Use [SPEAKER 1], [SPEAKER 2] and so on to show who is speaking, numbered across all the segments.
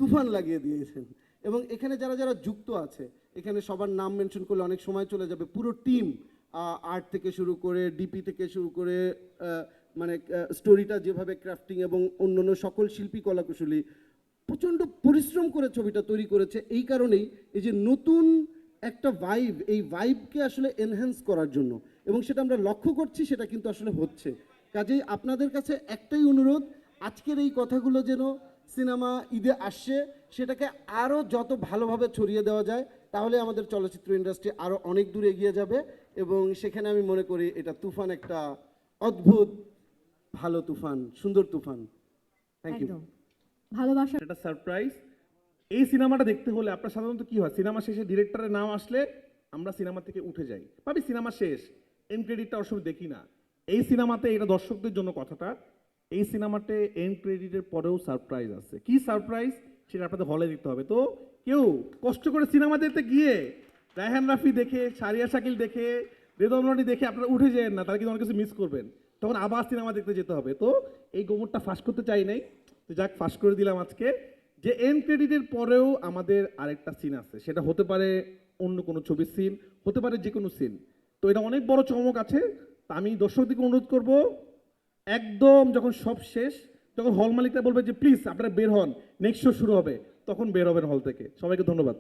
[SPEAKER 1] তুফান লাগিয়ে দিয়েছেন। এবং এখানে যারা যারা যুক্ত আছে, এখানে সবার নাম মেনশন করলে অনেক সময় চলে যাবে। পুরো টিম, আর্ট থেকে শুরু করে ডিপি থেকে শুরু করে মানে স্টোরিটা যেভাবে ক্রাফটিং এবং অন্যান্য সকল শিল্পী কলাকুশলী প্রচণ্ড পরিশ্রম করে ছবিটা তৈরি করেছে। এই কারণেই এই যে নতুন একটা ভাইব, এই ভাইবকে আসলে এনহ্যান্স করার জন্য, এবং সেটা আমরা লক্ষ্য করছি, সেটা কিন্তু আসলে হচ্ছে। কাজেই আপনাদের কাছে একটাই অনুরোধ, আজকের এই কথাগুলো যেন সিনেমা ঈদে আসছে সেটাকে আরও যত ভালোভাবে ছড়িয়ে দেওয়া যায়, তাহলে আমাদের চলচ্চিত্র ইন্ডাস্ট্রি আরও অনেক দূর এগিয়ে যাবে। এবং সেখানে আমি মনে করি এটা তুফান একটা অদ্ভুত ভালো তুফান, সুন্দর তুফান। Thank you.
[SPEAKER 2] একদম ভালোবাসা।
[SPEAKER 3] এটা সারপ্রাইজ। এই সিনেমাটা দেখতে হলে আপনার সাধারণত কি হয়, সিনেমা শেষে ডিরেক্টরের নাম আসলে আমরা সিনেমা থেকে উঠে যাই, ভাবি সিনেমা শেষ, এন্ড ক্রেডিটটা ওর সময় দেখি না। এই সিনেমাতে এটা দর্শকদের জন্য কথাটা, এই সিনেমাতে এন্ড ক্রেডিটের পরেও সারপ্রাইজ আছে। কি সারপ্রাইজ সেটা আপনাদের হলে দেখতে হবে। তো কেউ কষ্ট করে সিনেমা দেখতে গিয়ে রায়হান রাফি দেখে, সারিয়া শাকিল দেখে, রেদন রনি দেখে আপনারা উঠে যান না, তারা কিন্তু অনেক কিছু মিস করবেন, তখন আবার সিনেমা দেখতে যেতে হবে। তো এই গোমরটা ফাঁস করতে চাই নাই, তো যাক ফাঁস করে দিলাম আজকে, যে এন্ড ক্রেডিটের পরেও আমাদের আরেকটা সিন আছে, সেটা হতে পারে অন্য কোনো ছবির সিন, হতে পারে যে কোনো সিন। তো এটা অনেক বড় চমক আছে। তা আমি দর্শকদেরকে অনুরোধ করব, একদম যখন সব শেষ, যখন হল মালিকরা বলবে যে প্লিজ আপনারা বের হন, নেক্সট শো শুরু হবে, তখন বের হবেন হল থেকে। সবাইকে ধন্যবাদ।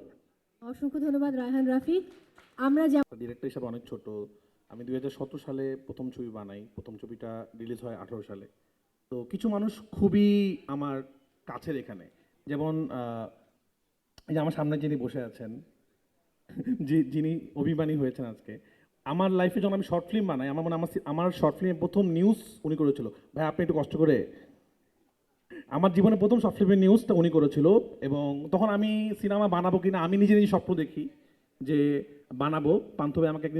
[SPEAKER 2] অসংখ্য ধন্যবাদ রায়হান রাফি। আমরা
[SPEAKER 3] ডিরেক্টর হিসাবে অনেক ছোট, আমি 2017 সালে প্রথম ছবি বানাই, প্রথম ছবিটা রিলিজ হয় 18 সালে। তো কিছু মানুষ খুবই আমার কাছের এখানে, যেমন এই যে আমার সামনে যিনি বসে আছেন, যিনি অভিমানী হয়েছেন আজকে, আমার লাইফে যখন আমি শর্ট ফিল্ম বানাই, আমার মনে হয় আমার শর্ট ফিল্মের প্রথম নিউজ উনি করেছিল। ভাই আপনি একটু কষ্ট করে, আমার জীবনে প্রথম শর্ট ফিল্মের নিউজটা উনি করেছিল। এবং তখন আমি সিনেমা বানাবো কিনা আমি নিজে নিজে স্বপ্ন দেখি যে বানাবো, পান্থ ভাই আমাকে একদিন